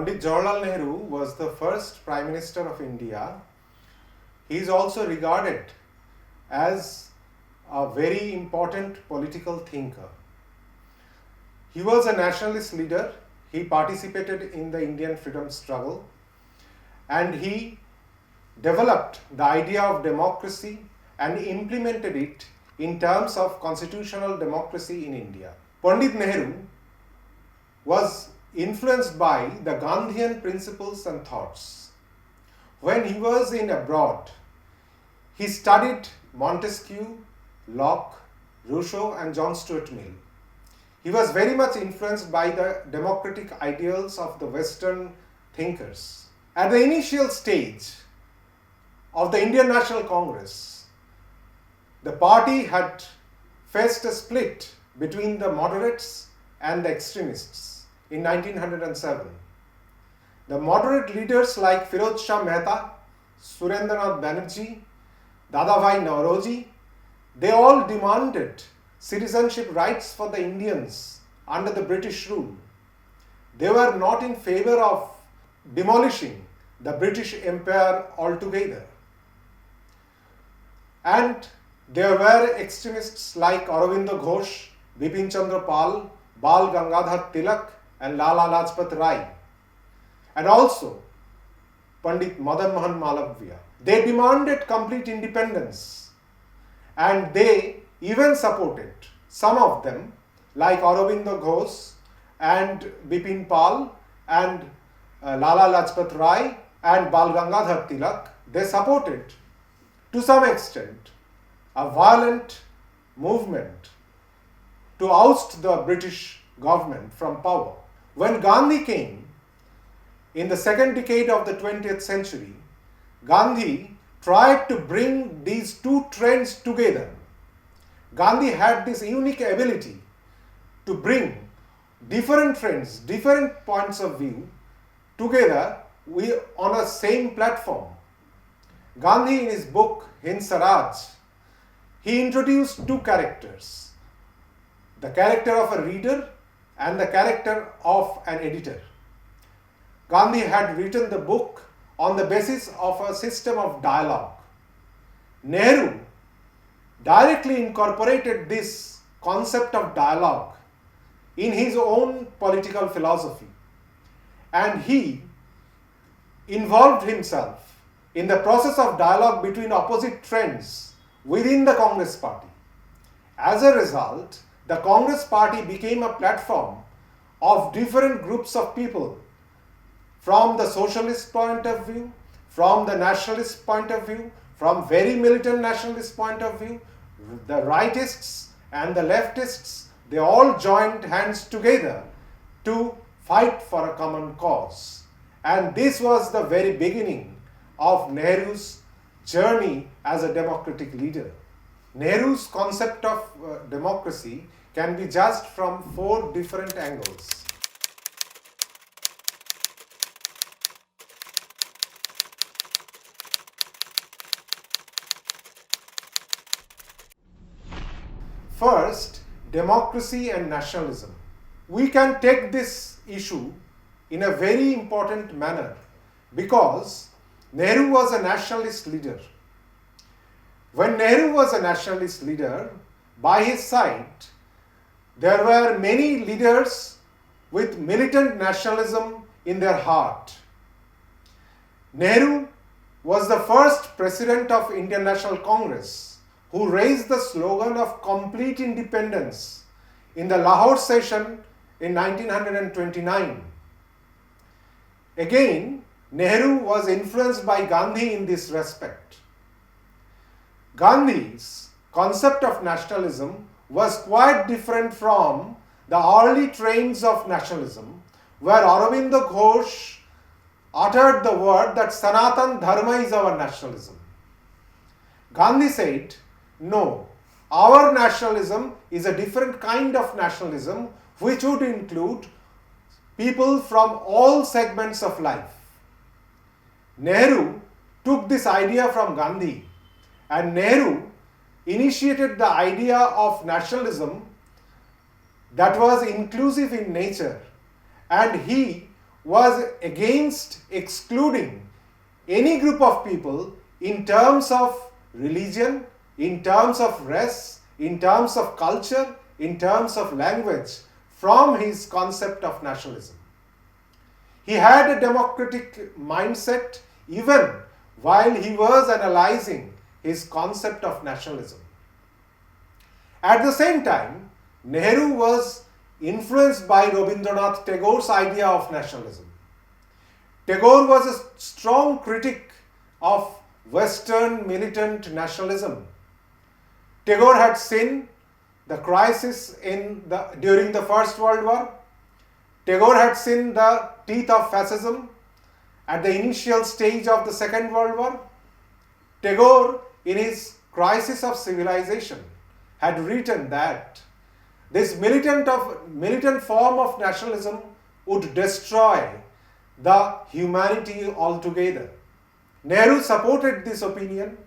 Pandit Jawaharlal Nehru was the first Prime Minister of India. He is also regarded as a very important political thinker. He was a nationalist leader. He participated in the Indian freedom struggle and he developed the idea of democracy and implemented it in terms of constitutional democracy in India. Pandit Nehru was influenced by the Gandhian principles and thoughts. When he was in abroad, he studied Montesquieu, Locke, Rousseau and John Stuart Mill. He was very much influenced by the democratic ideals of the Western thinkers. At the initial stage of the Indian National Congress, the party had faced a split between the moderates and the extremists in 1907. The moderate leaders like Firoz Shah Mehta, Surendranath Banerjee, Dadabhai Nauroji, they all demanded citizenship rights for the Indians under the British rule. They were not in favor of demolishing the British Empire altogether. And there were extremists like Aurobindo Ghosh, Bipin Chandra Pal, Bal Gangadhar Tilak and Lala Lajpat Rai, and also Pandit Madan Mohan Malviya. They demanded complete independence and they even supported some of them like Aurobindo Ghosh and Bipin Pal and Lala Lajpat Rai and Bal Gangadhar Tilak. They supported to some extent a violent movement to oust the British government from power. When Gandhi came in the second decade of the 20th century, Gandhi tried to bring these two trends together. Gandhi had this unique ability to bring different trends, different points of view together on a same platform. Gandhi, in his book Hind Swaraj, he introduced two characters, the character of a reader and the character of an editor. Gandhi had written the book on the basis of a system of dialogue. Nehru directly incorporated this concept of dialogue in his own political philosophy, and he involved himself in the process of dialogue between opposite trends within the Congress party. As a result, the Congress party became a platform of different groups of people from the socialist point of view, from the nationalist point of view, from very militant nationalist point of view, the rightists and the leftists, they all joined hands together to fight for a common cause. And this was the very beginning of Nehru's journey as a democratic leader. Nehru's concept of democracy can be judged from four different angles. First, democracy and nationalism. We can take this issue in a very important manner because Nehru was a nationalist leader. When Nehru was a nationalist leader, by his side, there were many leaders with militant nationalism in their heart. Nehru was the first president of Indian National Congress who raised the slogan of complete independence in the Lahore session in 1929. Again, Nehru was influenced by Gandhi in this respect. Gandhi's concept of nationalism was quite different from the early trains of nationalism, where Aurobindo Ghosh uttered the word that Sanatan Dharma is our nationalism. Gandhi said, no, our nationalism is a different kind of nationalism which would include people from all segments of life. Nehru took this idea from Gandhi, and Nehru initiated the idea of nationalism that was inclusive in nature, and he was against excluding any group of people in terms of religion, in terms of race, in terms of culture, in terms of language from his concept of nationalism. He had a democratic mindset even while he was analyzing his concept of nationalism. At the same time, Nehru was influenced by Rabindranath Tagore's idea of nationalism. Tagore was a strong critic of Western militant nationalism. Tagore had seen the crisis during the First World War. Tagore had seen the teeth of fascism at the initial stage of the Second World War. Tagore, in his Crisis of Civilization, had written that this militant form of nationalism would destroy the humanity altogether. Nehru supported this opinion,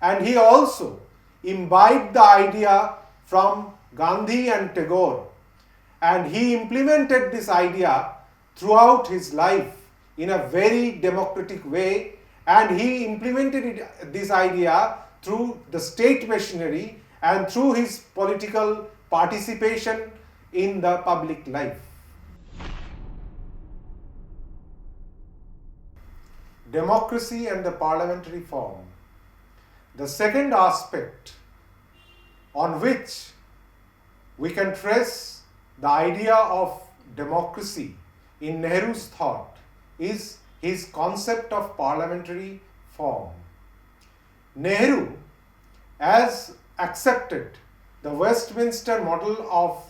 and he also imbibed the idea from Gandhi and Tagore, and he implemented this idea throughout his life in a very democratic way, and he implemented this idea through the state machinery and through his political participation in the public life. Democracy and the parliamentary form. The second aspect on which we can trace the idea of democracy in Nehru's thought is his concept of parliamentary form. Nehru, as accepted the Westminster model of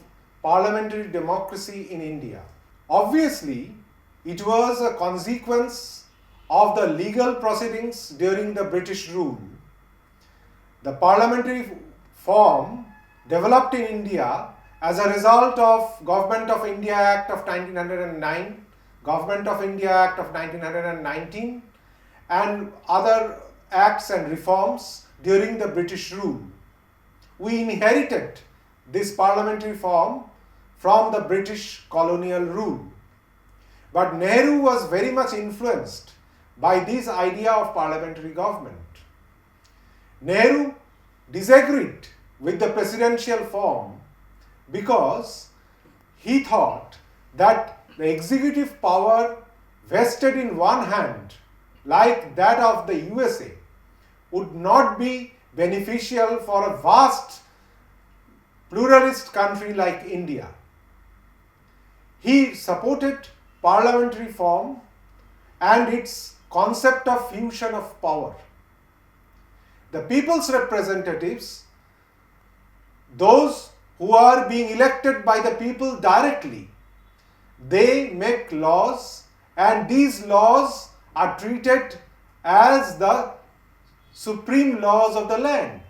parliamentary democracy in India. Obviously, it was a consequence of the legal proceedings during the British rule. The parliamentary form developed in India as a result of Government of India Act of 1909, Government of India Act of 1919, and other acts and reforms during the British rule. We inherited this parliamentary form from the British colonial rule. But Nehru was very much influenced by this idea of parliamentary government. Nehru disagreed with the presidential form because he thought that the executive power vested in one hand, like that of the USA, would not be beneficial for a vast pluralist country like India. He supported parliamentary form and its concept of fusion of power. The people's representatives, those who are being elected by the people directly, they make laws, and these laws are treated as the supreme laws of the land.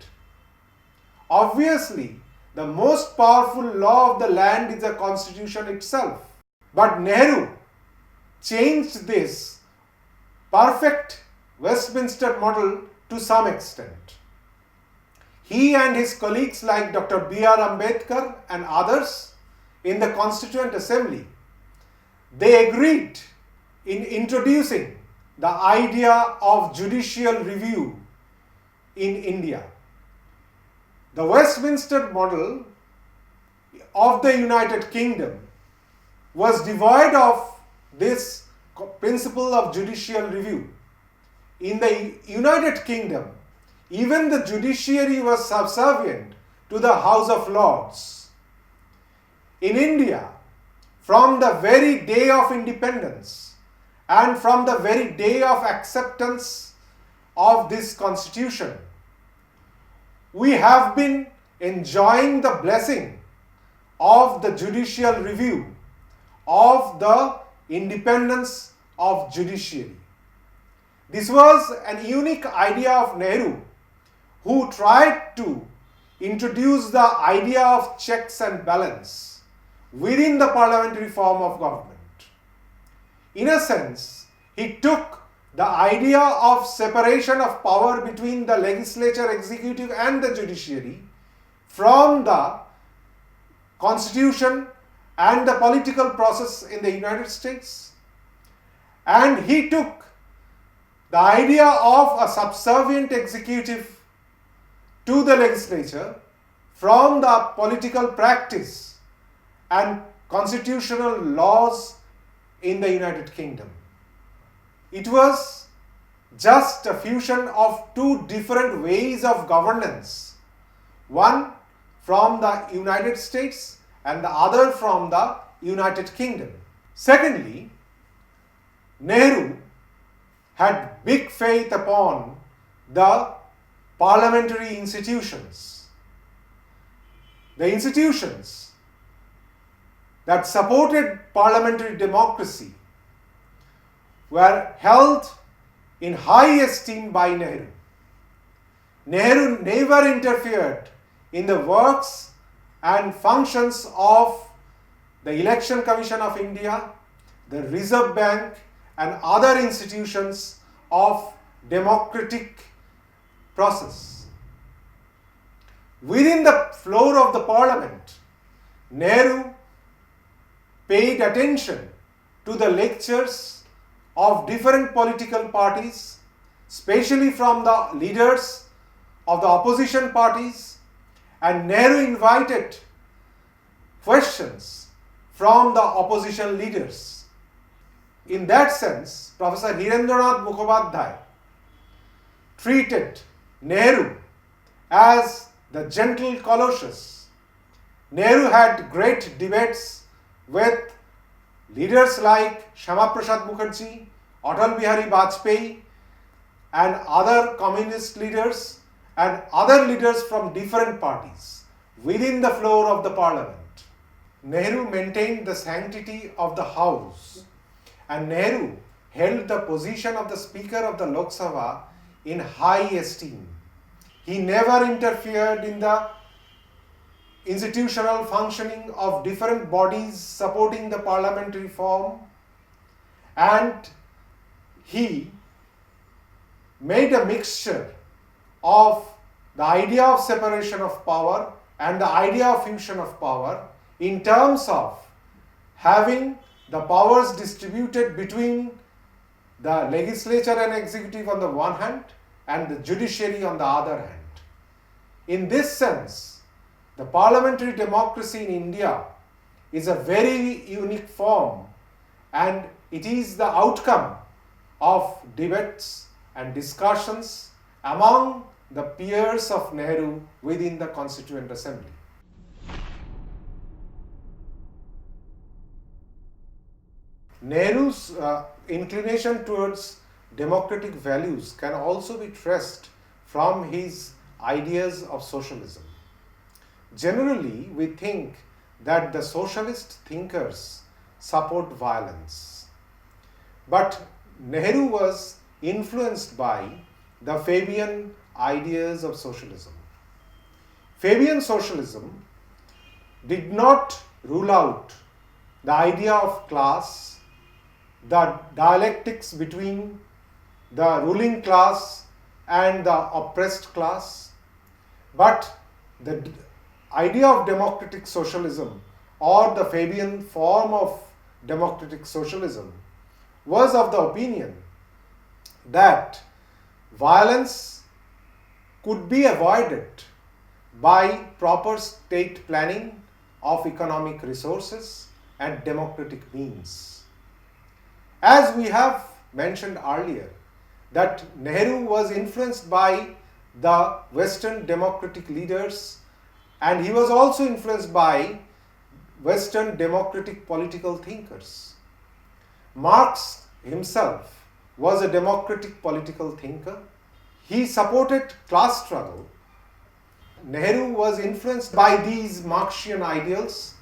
Obviously, the most powerful law of the land is the constitution itself. But Nehru changed this perfect Westminster model to some extent. He and his colleagues like Dr. B.R. Ambedkar and others in the Constituent Assembly, they agreed in introducing the idea of judicial review in India. The Westminster model of the United Kingdom was devoid of this principle of judicial review. In the United Kingdom, even the judiciary was subservient to the House of Lords. In India, from the very day of independence and from the very day of acceptance of this constitution, we have been enjoying the blessing of the judicial review, of the independence of judiciary. This was an unique idea of Nehru, who tried to introduce the idea of checks and balance within the parliamentary form of government. In a sense, he took the idea of separation of power between the legislature, executive and the judiciary from the constitution and the political process in the United States. And he took the idea of a subservient executive to the legislature from the political practice and constitutional laws in the United Kingdom. It was just a fusion of two different ways of governance, one from the United States and the other from the United Kingdom. Secondly, Nehru had big faith upon the parliamentary institutions. The institutions that supported parliamentary democracy were held in high esteem by Nehru. Nehru never interfered in the works and functions of the Election Commission of India, the Reserve Bank, and other institutions of democratic process. Within the floor of the parliament, Nehru paid attention to the lectures of different political parties, especially from the leaders of the opposition parties, and Nehru invited questions from the opposition leaders. In that sense, Professor Hirendranath Mukhopadhyay treated Nehru as the gentle Colossus. Nehru had great debates with leaders like Shyama Prasad Mukherjee, Atal Bihari Vajpayee, and other communist leaders and other leaders from different parties within the floor of the parliament. Nehru maintained the sanctity of the house, and Nehru held the position of the Speaker of the Lok Sabha in high esteem. He never interfered in the institutional functioning of different bodies supporting the parliamentary form, and he made a mixture of the idea of separation of power and the idea of fusion of power in terms of having the powers distributed between the legislature and executive on the one hand and the judiciary on the other hand. In this sense, the parliamentary democracy in India is a very unique form, and it is the outcome of debates and discussions among the peers of Nehru within the Constituent Assembly. Nehru's inclination towards democratic values can also be traced from his ideas of socialism. Generally, we think that the socialist thinkers support violence. But Nehru was influenced by the Fabian ideas of socialism. Fabian socialism did not rule out the idea of class, the dialectics between the ruling class and the oppressed class, but the idea of democratic socialism, or the Fabian form of democratic socialism, was of the opinion that violence could be avoided by proper state planning of economic resources and democratic means. As we have mentioned earlier, that Nehru was influenced by the Western democratic leaders, and he was also influenced by Western democratic political thinkers. Marx himself was a democratic political thinker. He supported class struggle. Nehru was influenced by these Marxian ideals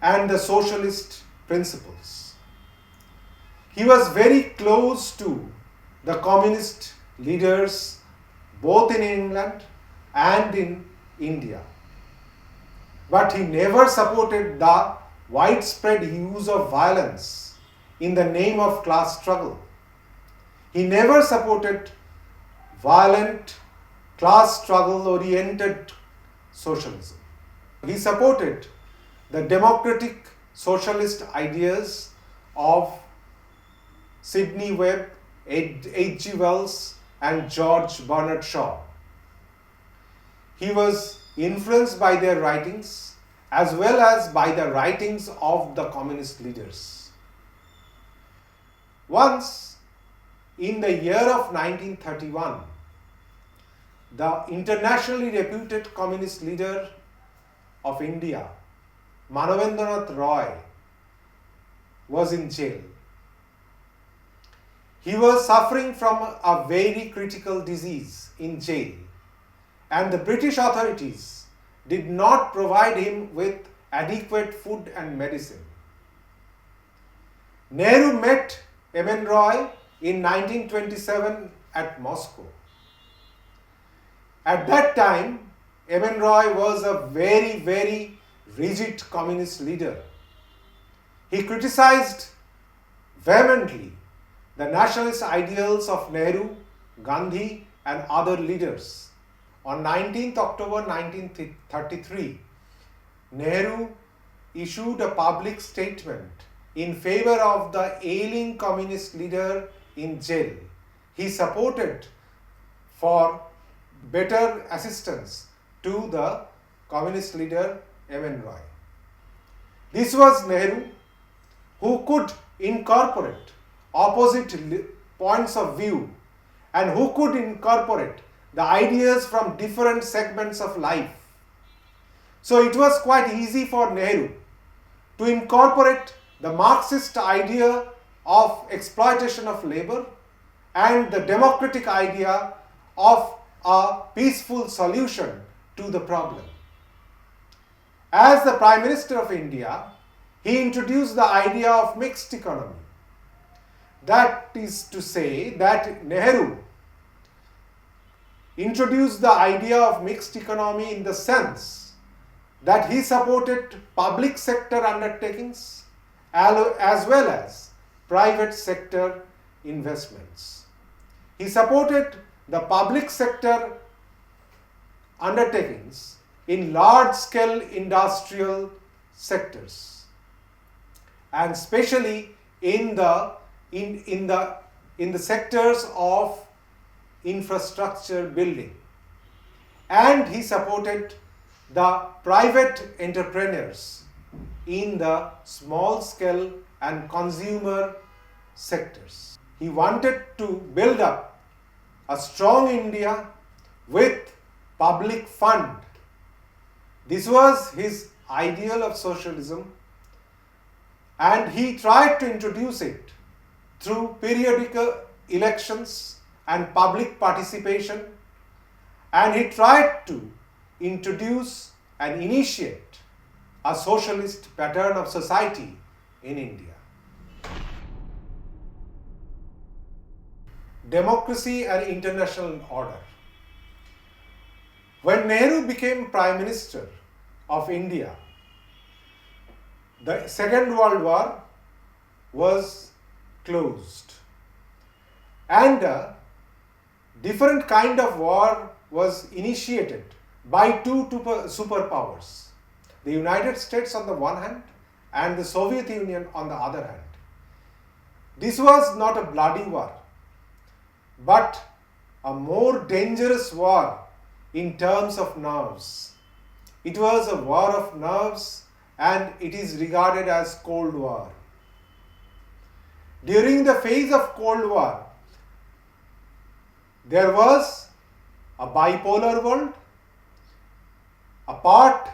and the socialist principles. He was very close to the communist leaders both in England and in India. But he never supported the widespread use of violence in the name of class struggle. He never supported violent, class struggle oriented socialism. He supported the democratic socialist ideas of Sidney Webb, H.G. Wells, and George Bernard Shaw. He was influenced by their writings as well as by the writings of the communist leaders. Once, in the year of 1931, the internationally reputed communist leader of India, Manobendranath Roy, was in jail. He was suffering from a very critical disease in jail, and the British authorities did not provide him with adequate food and medicine. Nehru met M.N. Roy in 1927 at Moscow. At that time, M.N. Roy was a very, very rigid communist leader. He criticized vehemently the nationalist ideals of Nehru, Gandhi, and other leaders. On 19th October 1933, Nehru issued a public statement in favor of the ailing communist leader in jail. He supported for better assistance to the communist leader M.N. Roy. This was Nehru, who could incorporate opposite points of view and who could incorporate the ideas from different segments of life. So it was quite easy for Nehru to incorporate the Marxist idea of exploitation of labor and the democratic idea of a peaceful solution to the problem. As the Prime Minister of India, he introduced the idea of mixed economy. That is to say that Nehru introduced the idea of mixed economy in the sense that he supported public sector undertakings as well as private sector investments. He supported the public sector undertakings in large-scale industrial sectors, and especially in the sectors of infrastructure building. And he supported the private entrepreneurs in the small-scale and consumer sectors. He wanted to build up a strong India with public fund. This was his ideal of socialism, and he tried to introduce it through periodical elections and public participation, and he tried to introduce and initiate a socialist pattern of society in India. Democracy and international order. When Nehru became Prime Minister of India, the Second World War was closed, and a different kind of war was initiated by two superpowers, the United States on the one hand and the Soviet Union on the other hand. This was not a bloody war, but a more dangerous war in terms of nerves. It was a war of nerves, and it is regarded as Cold War. During the phase of Cold War, there was a bipolar world. A part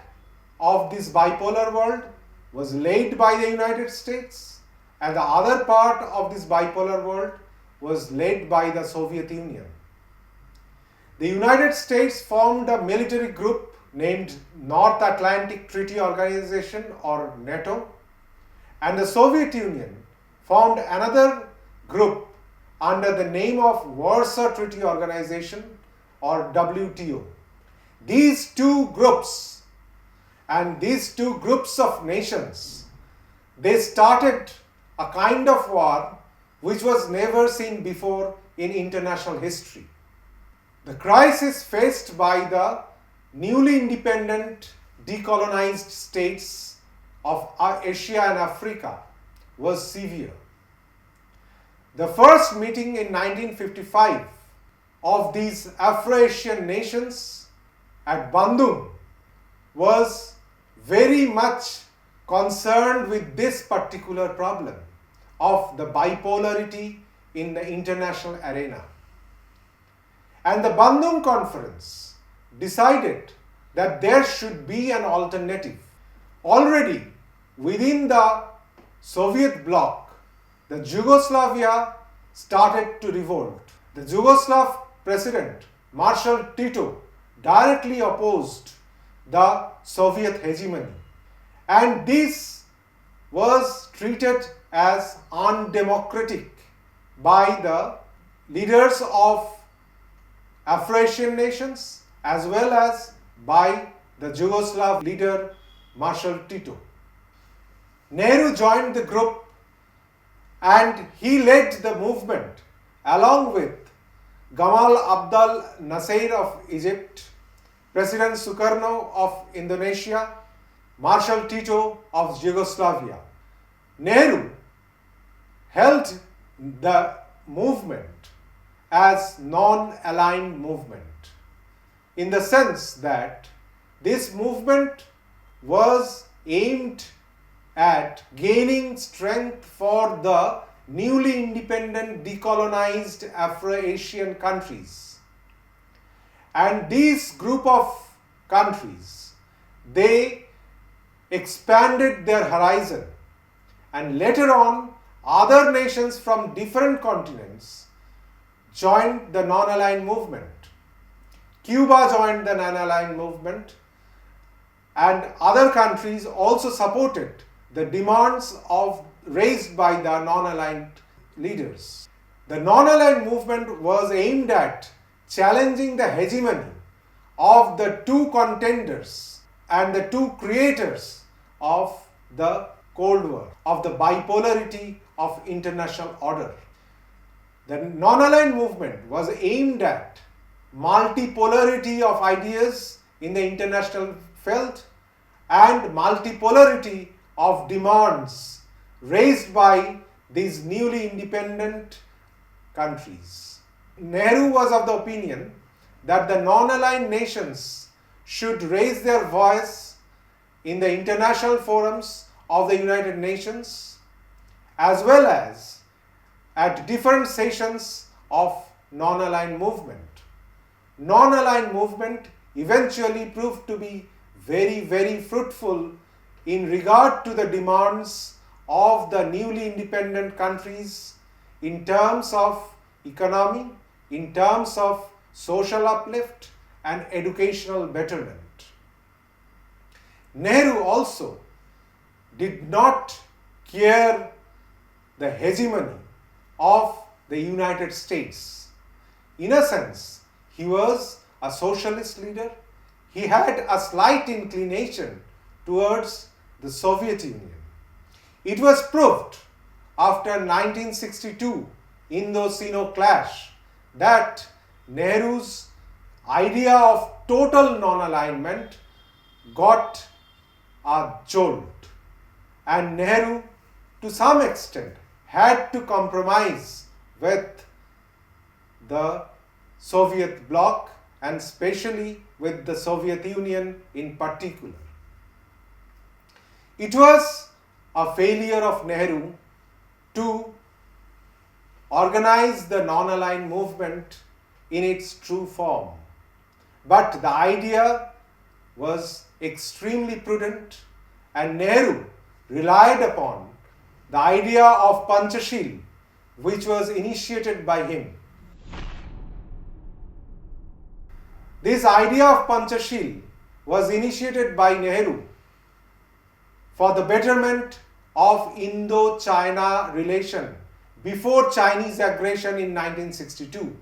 of this bipolar world was led by the United States, and the other part of this bipolar world was led by the Soviet Union. The United States formed a military group named North Atlantic Treaty Organization, or NATO, and the Soviet Union formed another group under the name of Warsaw Treaty Organization, or WTO. These two groups of nations, they started a kind of war which was never seen before in international history. The crisis faced by the newly independent decolonized states of Asia and Africa was severe. The first meeting in 1955 of these Afro-Asian nations at Bandung was very much concerned with this particular problem of the bipolarity in the international arena. And the Bandung Conference decided that there should be an alternative. Already within the Soviet bloc, the Yugoslavia started to revolt. The Yugoslav president, Marshal Tito, directly opposed the Soviet hegemony. And this was treated as undemocratic by the leaders of Afro-Asian nations as well as by the Yugoslav leader Marshal Tito. Nehru joined the group and he led the movement along with Gamal Abdel Nasser of Egypt, President Sukarno of Indonesia, Marshal Tito of Yugoslavia. Nehru held the movement as non-aligned movement in the sense that this movement was aimed at gaining strength for the newly independent decolonized Afro-Asian countries. And these group of countries, they expanded their horizon, and later on other nations from different continents joined the non-aligned movement. Cuba joined the non-aligned movement, and other countries also supported the demands raised by the non-aligned leaders. The non-aligned movement was aimed at challenging the hegemony of the two contenders and the two creators of the Cold War, of the bipolarity of international order. The non-aligned movement was aimed at multipolarity of ideas in the international field and multipolarity of demands raised by these newly independent countries. Nehru was of the opinion that the non-aligned nations should raise their voice in the international forums of the United Nations as well as at different sessions of non-aligned movement. Non-aligned movement eventually proved to be very, very fruitful in regard to the demands of the newly independent countries in terms of economy, in terms of social uplift and educational betterment. Nehru also did not care the hegemony of the United States. In a sense, he was a socialist leader. He had a slight inclination towards the Soviet Union. It was proved after 1962 Indo-Sino clash that Nehru's idea of total non-alignment got a jolt, and Nehru to some extent had to compromise with the Soviet bloc and especially with the Soviet Union in particular. It was a failure of Nehru to organize the non-aligned movement in its true form. But the idea was extremely prudent, and Nehru relied upon the idea of Panchashil, which was initiated by him. This idea of Panchashil was initiated by Nehru for the betterment of Indo-China relation before Chinese aggression in 1962.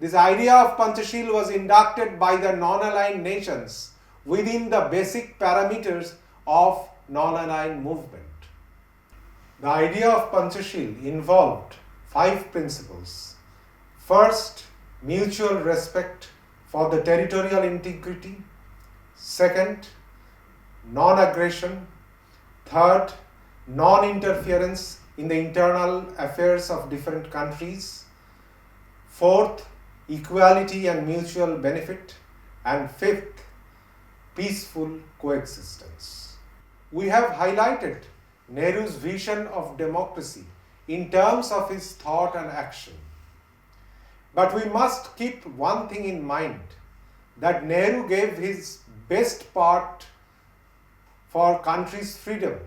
This idea of Panchashil was inducted by the non-aligned nations within the basic parameters of non-aligned movement. The idea of Panchashil involved 5 principles. First, mutual respect for the territorial integrity. Second, non-aggression. Third, non-interference in the internal affairs of different countries. Fourth, equality and mutual benefit. And fifth, peaceful coexistence. We have highlighted Nehru's vision of democracy in terms of his thought and action. But we must keep one thing in mind, that Nehru gave his best part for country's freedom,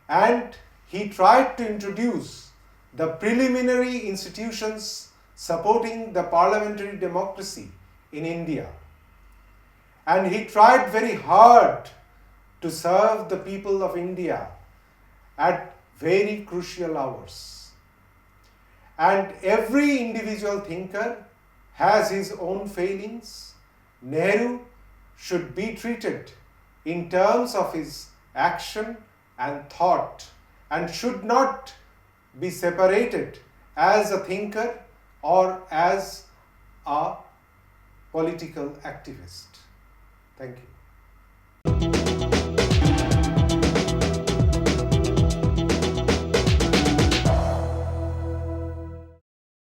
and he tried to introduce the preliminary institutions supporting the parliamentary democracy in India. And he tried very hard to serve the people of India at very crucial hours. And every individual thinker has his own failings. Nehru should be treated in terms of his action and thought, and should not be separated as a thinker or as a political activist. Thank you.